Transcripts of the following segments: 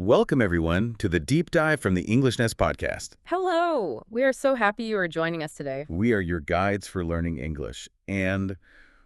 Welcome, everyone, to the Deep Dive from the English Nest podcast. Hello! We are so happy you are joining us today. We are your guides for learning English, and,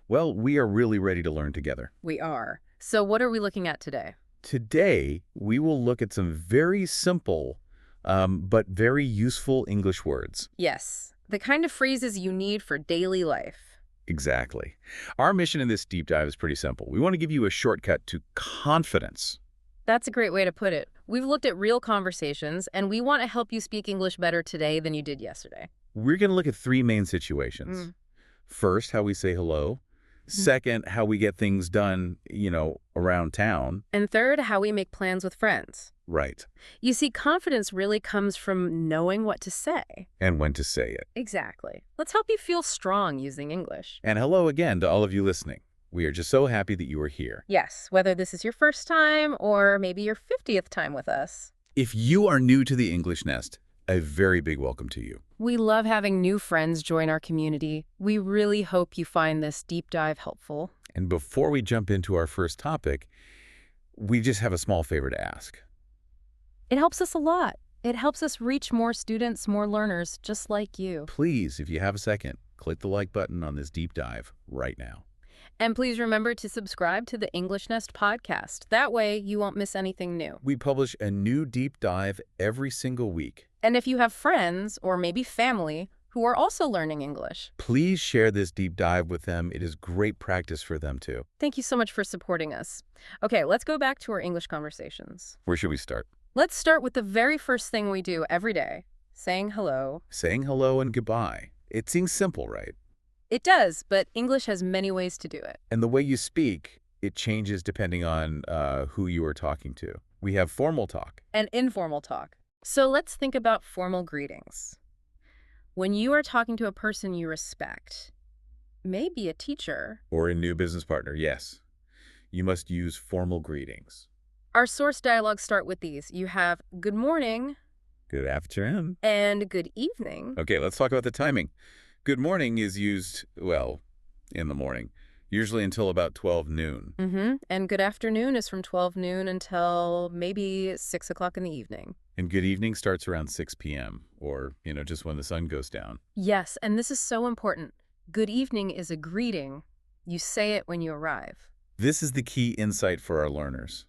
well, we are really ready to learn together. We are. So what are we looking at today? Today, we will look at some very simple, but very useful English words. Yes, the kind of phrases you need for daily life. Exactly. Our mission in this deep dive is pretty simple. We want to give you a shortcut to confidence. That's a great way to put it. We've looked at real conversations, and we want to help you speak English better today than you did yesterday. We're going to look at three main situations. First, how we say hello. Second, how we get things done, around town. And third, how we make plans with friends. Right. You see, confidence really comes from knowing what to say. And when to say it. Exactly. Let's help you feel strong using English. And hello again to all of you listening. We are just so happy that you are here. Yes, whether this is your first time or maybe your 50th time with us. If you are new to the English Nest, a very big welcome to you. We love having new friends join our community. We really hope you find this deep dive helpful. And before we jump into our first topic, we just have a small favor to ask. It helps us a lot. It helps us reach more students, more learners, just like you. Please, if you have a second, click the like button on this deep dive right now. And please remember to subscribe to the English Nest podcast. That way you won't miss anything new. We publish a new deep dive every single week. And if you have friends or maybe family who are also learning English, please share this deep dive with them. It is great practice for them too. Thank you so much for supporting us. Okay, let's go back to our English conversations. Where should we start? Let's start with the very first thing we do every day, saying hello. Saying hello and goodbye. It seems simple, right? It does, but English has many ways to do it. And the way you speak, it changes depending on who you are talking to. We have formal talk. And informal talk. So let's think about formal greetings. When you are talking to a person you respect, maybe a teacher. Or a new business partner, yes. You must use formal greetings. Our source dialogues start with these. You have good morning. Good afternoon. And good evening. Okay, let's talk about the timing. Good morning is used, well, in the morning, usually until about 12 noon. And good afternoon is from 12 noon until maybe 6 o'clock in the evening. And good evening starts around 6 p.m. or, just when the sun goes down. Yes, and this is so important. Good evening is a greeting. You say it when you arrive. This is the key insight for our learners.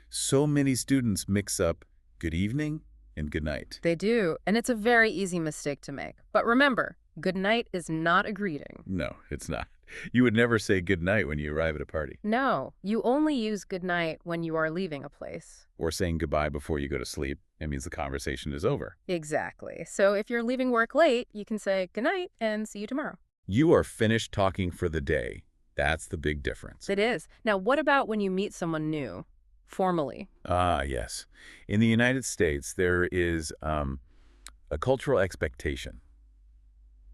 So many students mix up good evening and good night. They do, and it's a very easy mistake to make. But remember, good night is not a greeting. No, it's not. You would never say good night when you arrive at a party. No, you only use good night when you are leaving a place. Or saying goodbye before you go to sleep. It means the conversation is over. Exactly. So if you're leaving work late, you can say good night and see you tomorrow. You are finished talking for the day. That's the big difference. It is. Now, what about when you meet someone new, formally? Ah, yes. In the United States, there is a cultural expectation.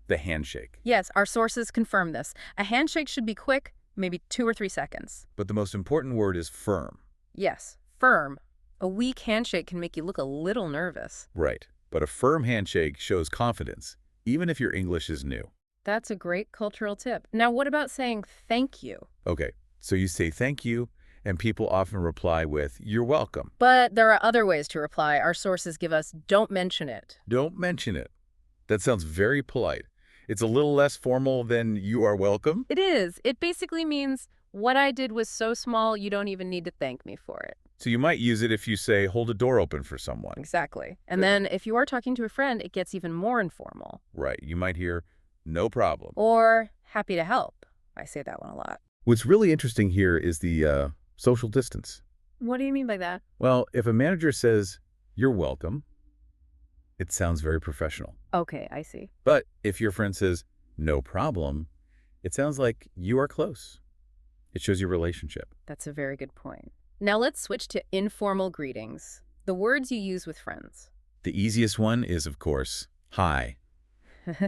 The handshake. Yes, our sources confirm this. A handshake should be quick, maybe 2 or 3 seconds. But the most important word is firm. Yes, firm. A weak handshake can make you look a little nervous. Right. But a firm handshake shows confidence, even if your English is new. That's a great cultural tip. Now, what about saying thank you? Okay, so you say thank you, and people often reply with, you're welcome. But there are other ways to reply. Our sources give us don't mention it. Don't mention it. That sounds very polite. It's a little less formal than you are welcome. It is. It basically means what I did was so small you don't even need to thank me for it. So you might use it if you say, hold a door open for someone. Exactly. And then if you are talking to a friend, it gets even more informal. Right. You might hear, no problem. Or happy to help. I say that one a lot. What's really interesting here is the social distance. What do you mean by that? Well, if a manager says, you're welcome, it sounds very professional. Okay, I see. But if your friend says, no problem, it sounds like you are close. It shows your relationship. That's a very good point. Now let's switch to informal greetings, the words you use with friends. The easiest one is, of course, hi.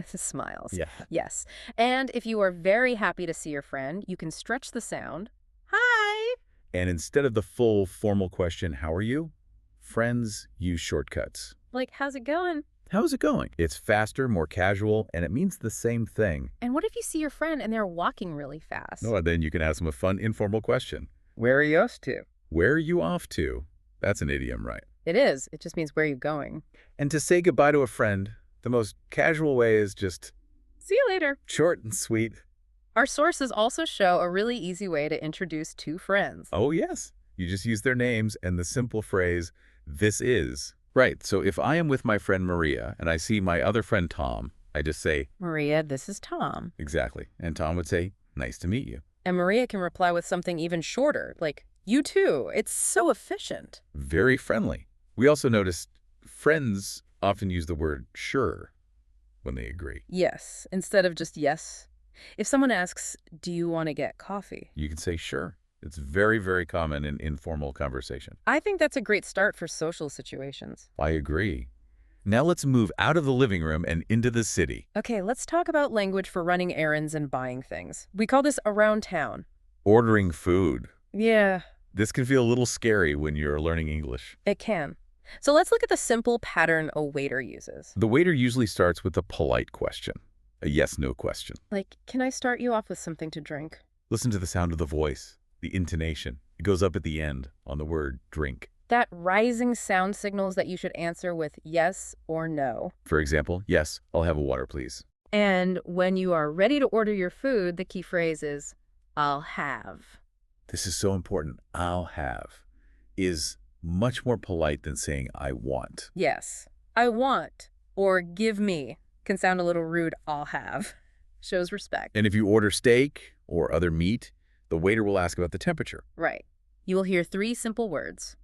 Smiles. Yeah. Yes. And if you are very happy to see your friend, you can stretch the sound, hi. And instead of the full formal question, how are you? Friends use shortcuts. Like, how's it going? How's it going? It's faster, more casual, and it means the same thing. And what if you see your friend and they're walking really fast? Oh, then you can ask them a fun, informal question. Where are you off to? Where are you off to? That's an idiom, right? It is. It just means where are you going? And to say goodbye to a friend, the most casual way is just See you later. short and sweet. Our sources also show a really easy way to introduce two friends. Oh, yes. You just use their names and the simple phrase, this is. Right, so if I am with my friend Maria and I see my other friend Tom, I just say, Maria, this is Tom. exactly. And Tom would say, nice to meet you. And Maria can reply with something even shorter, like, you too. It's so efficient. Very friendly. We also noticed friends often use the word sure when they agree. Yes, instead of just yes. If someone asks, do you want to get coffee? You can say sure. It's very, very common in informal conversation. I think that's a great start for social situations. I agree. Now let's move out of the living room and into the city. Okay, let's talk about language for running errands and buying things. We call this around town. Ordering food. Yeah, This can feel a little scary when you're learning English. it can. So let's look at the simple pattern a waiter uses. The waiter usually starts with a polite question, a yes-no question. Like, can I start you off with something to drink? Listen to the sound of the voice, the intonation. It goes up at the end on the word drink. That rising sound signals that you should answer with yes or no. For example, yes, I'll have a water, please. And when you are ready to order your food, the key phrase is, I'll have. This is so important. I'll have is much more polite than saying I want. Yes, I want, or give me, can sound a little rude, I'll have. Shows respect. And if you order steak or other meat, the waiter will ask about the temperature. Right. You will hear three simple words,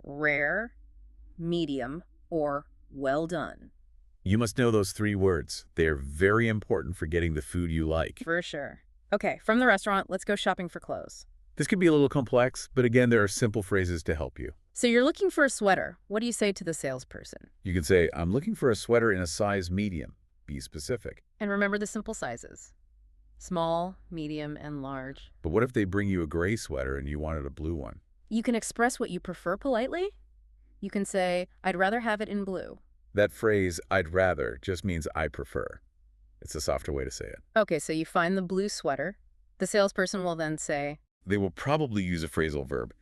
rare, medium, or well done. You must know those three words. They are very important for getting the food you like. For sure. Okay, from the restaurant, let's go shopping for clothes. This can be a little complex, but again, there are simple phrases to help you. So you're looking for a sweater. What do you say to the salesperson? You can say, I'm looking for a sweater in a size medium. Be specific. And remember the simple sizes. Small, medium, and large. But what if they bring you a gray sweater and you wanted a blue one? You can express what you prefer politely. You can say, I'd rather have it in blue. That phrase, I'd rather, just means I prefer. It's a softer way to say it. Okay, so you find the blue sweater. The salesperson will then say, They will probably use a phrasal verb.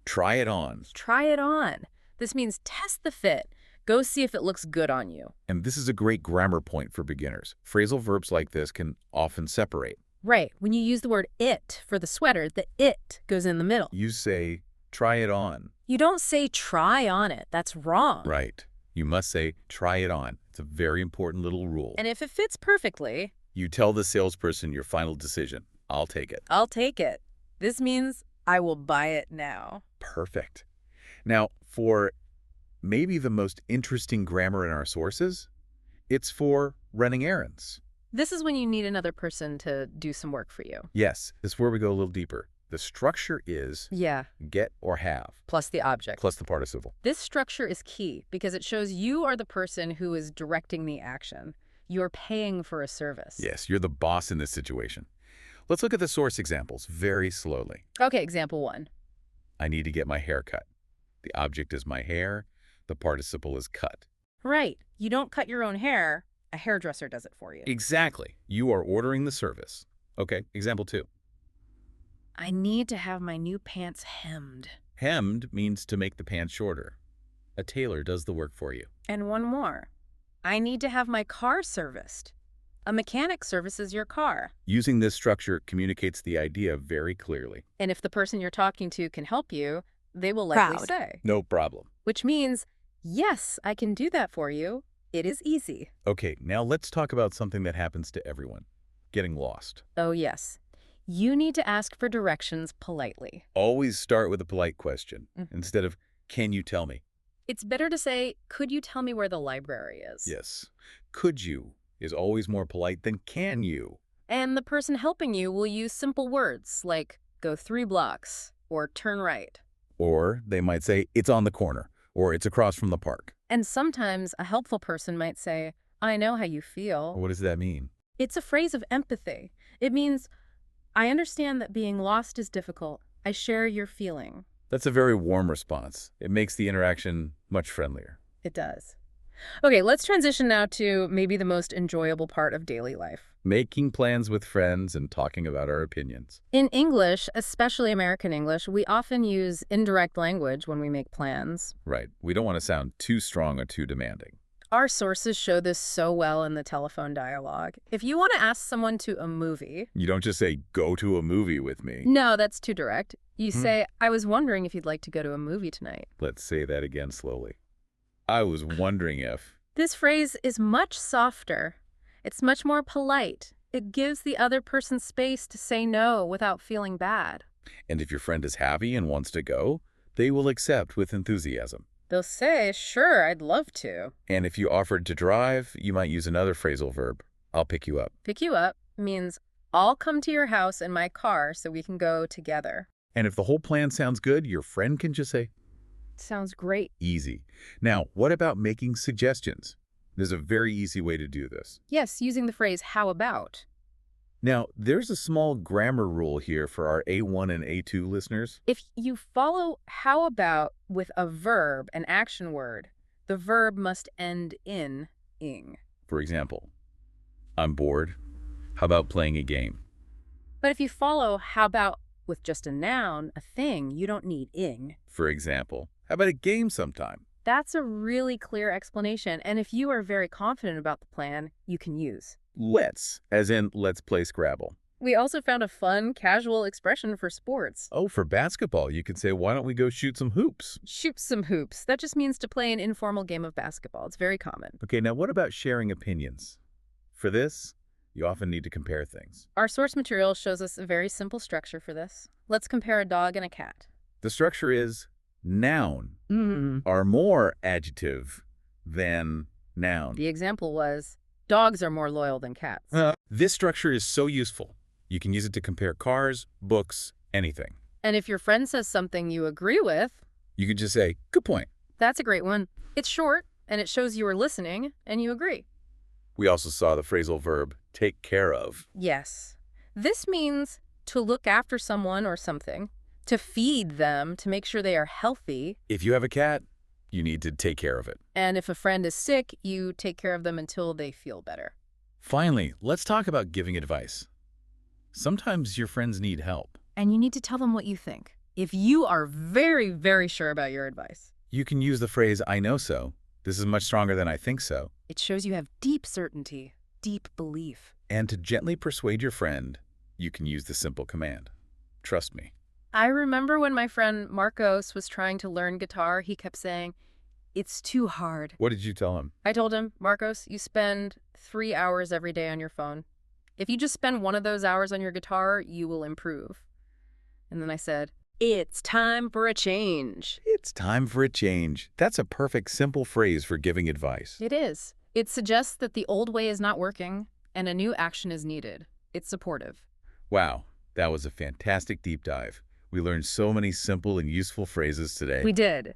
Try it on. try it on. This means test the fit. Go see if it looks good on you. And this is a great grammar point for beginners. Phrasal verbs like this can often separate. Right. When you use the word it for the sweater, the it goes in the middle. You say, try it on. You don't say try on it. That's wrong. Right. You must say, try it on. It's a very important little rule. And if it fits perfectly, You tell the salesperson your final decision. I'll take it. I'll take it. This means I will buy it now. Perfect. Now, for maybe the most interesting grammar in our sources, it's for running errands. This is when you need another person to do some work for you. Yes, this is where we go a little deeper. The structure is Yeah. get or have, Plus the object. plus the participle. This structure is key because it shows you are the person who is directing the action. You're paying for a service. Yes, you're the boss in this situation. Let's look at the source examples very slowly. Okay, example 1. I need to get my hair cut. The object is my hair. The participle is cut. Right. You don't cut your own hair. A hairdresser does it for you. Exactly. You are ordering the service. Okay, example 2. I need to have my new pants hemmed. Hemmed means to make the pants shorter. A tailor does the work for you. And one more. I need to have my car serviced. A mechanic services your car. Using this structure communicates the idea very clearly. And if the person you're talking to can help you, they will likely Proud. say. No problem. Which means, yes, I can do that for you. It is easy. Okay, now let's talk about something that happens to everyone. Getting lost. Oh, yes. You need to ask for directions politely. Always start with a polite question Mhm. instead of, can you tell me? It's better to say, could you tell me where the library is? Yes. Could you is always more polite than can you. And the person helping you will use simple words like go 3 blocks or turn right. Or they might say, it's on the corner, or it's across from the park. And sometimes a helpful person might say, I know how you feel. What does that mean? It's a phrase of empathy. It means, I understand that being lost is difficult. I share your feeling. That's a very warm response. It makes the interaction much friendlier. It does. Okay, let's transition now to maybe the most enjoyable part of daily life. Making plans with friends and talking about our opinions. In English, especially American English, we often use indirect language when we make plans. Right. We don't want to sound too strong or too demanding. Our sources show this so well in the telephone dialogue. If you want to ask someone to a movie... You don't just say, go to a movie with me. No, that's too direct. You say, I was wondering if you'd like to go to a movie tonight. Let's say that again slowly. I was wondering if... This phrase is much softer. It's much more polite. It gives the other person space to say no without feeling bad. And if your friend is happy and wants to go, they will accept with enthusiasm. They'll say, sure, I'd love to. And if you offered to drive, you might use another phrasal verb. I'll pick you up. Pick you up means I'll come to your house in my car so we can go together. And if the whole plan sounds good, your friend can just say, Sounds great. easy. Now, what about making suggestions? There's a very easy way to do this. Yes, using the phrase, how about? Now, there's a small grammar rule here for our A1 and A2 listeners. If you follow how about with a verb, an action word, the verb must end in ing. For example, I'm bored. How about playing a game? But if you follow how about with just a noun, a thing, you don't need ing. For example, how about a game sometime? That's a really clear explanation, and if you are very confident about the plan, you can use. Let's, as in let's play Scrabble. We also found a fun, casual expression for sports. Oh, for basketball, you could say, why don't we go shoot some hoops? Shoot some hoops. That just means to play an informal game of basketball. It's very common. Okay, now what about sharing opinions? For this, you often need to compare things. Our source material shows us a very simple structure for this. Let's compare a dog and a cat. The structure is noun are more adjective than noun. The example was, dogs are more loyal than cats. This structure is so useful. You can use it to compare cars, books, anything. And if your friend says something you agree with, You could just say, good point. that's a great one. It's short, and it shows you are listening, and you agree. We also saw the phrasal verb take care of. Yes. This means to look after someone or something, to feed them, to make sure they are healthy. If you have a cat, you need to take care of it. And if a friend is sick, you take care of them until they feel better. Finally, let's talk about giving advice. Sometimes your friends need help. And you need to tell them what you think. If you are very, very sure about your advice, You can use the phrase, I know so. This is much stronger than I think so. it shows you have deep certainty, deep belief. And to gently persuade your friend, you can use the simple command. Trust me. I remember when my friend Marcos was trying to learn guitar, he kept saying, it's too hard. What did you tell him? I told him, Marcos, you spend 3 hours every day on your phone. If you just spend one of those hours on your guitar, you will improve. And then I said, it's time for a change. It's time for a change. That's a perfect, simple phrase for giving advice. It is. It suggests that the old way is not working and a new action is needed. It's supportive. Wow, that was a fantastic deep dive. We learned so many simple and useful phrases today. We did.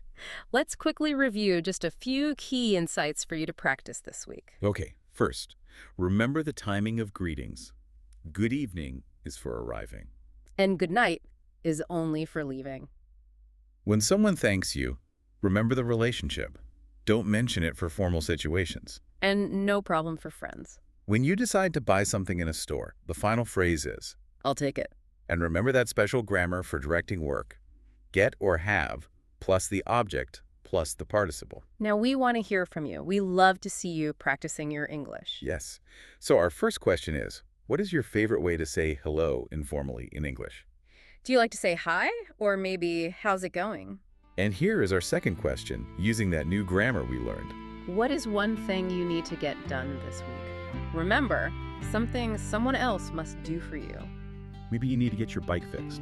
Let's quickly review just a few key insights for you to practice this week. Okay, first, remember the timing of greetings. Good evening is for arriving. And good night is only for leaving. When someone thanks you, remember the relationship. Don't mention it for formal situations. And no problem for friends. When you decide to buy something in a store, the final phrase is, I'll take it. and remember that special grammar for directing work. Get or have plus the object plus the participle. Now we want to hear from you. We love to see you practicing your English. Yes. So our first question is, what is your favorite way to say hello informally in English? Do you like to say hi? Or maybe, how's it going? And here is our second question, using that new grammar we learned. What is one thing you need to get done this week? Remember, something someone else must do for you. Maybe you need to get your bike fixed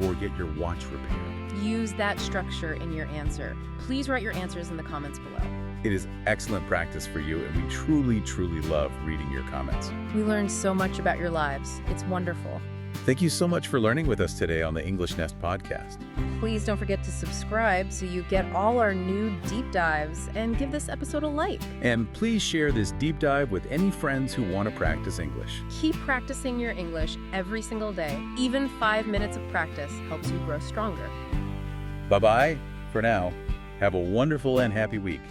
or get your watch repaired. Use that structure in your answer. Please write your answers in the comments below. It is excellent practice for you, and we truly, truly love reading your comments. We learned so much about your lives. It's wonderful. Thank you so much for learning with us today on the English Nest podcast. Please don't forget to subscribe so you get all our new deep dives, and give this episode a like. And please share this deep dive with any friends who want to practice English. Keep practicing your English every single day. Even 5 minutes of practice helps you grow stronger. Bye-bye for now. Have a wonderful and happy week.